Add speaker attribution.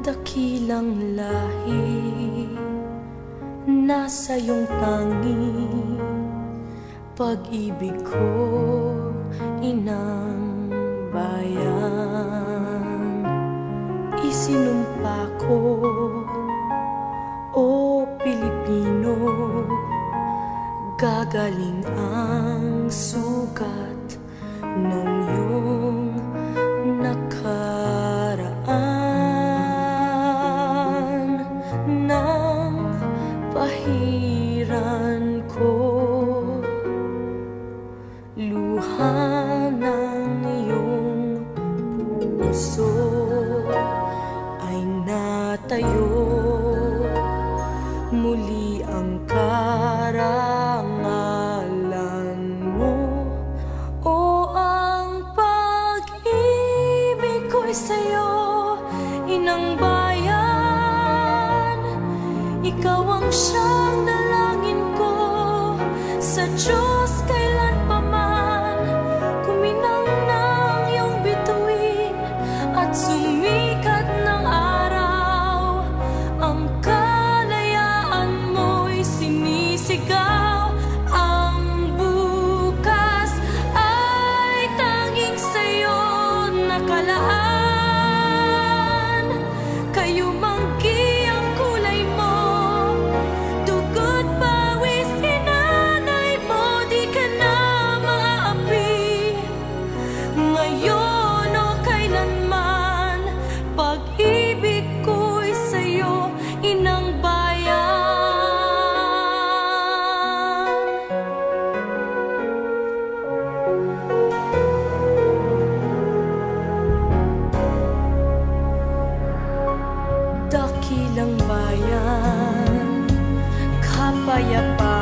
Speaker 1: Dakilang lahi, nasa iyong tangi, pag-ibig ko, inang bayan. Isinumpa ko, o Pilipino, gagaling ang sugat ng iyong nakaraan. Nang pahiran ko luha ng iyong puso, ay natayo muli ang karangalan mo. O ang pag-ibig ko'y sa'yo, inang bayan. Ikaw ang siyang dalangin ko sa Diyos kailanpaman. Kuminang ng iyong bituin at sumikat ng araw, ang kalayaan mo'y sinisigaw. Ang bukas ay tanging sa'yo nakalaan. Kayo manggi ang kulay mo, dugo't pawis inanay mo, di ka na maapi. Ngayon o kailanman, pag-ibig ko'y sa'yo, inang bayan. Dakilang bayan, kapayapaan.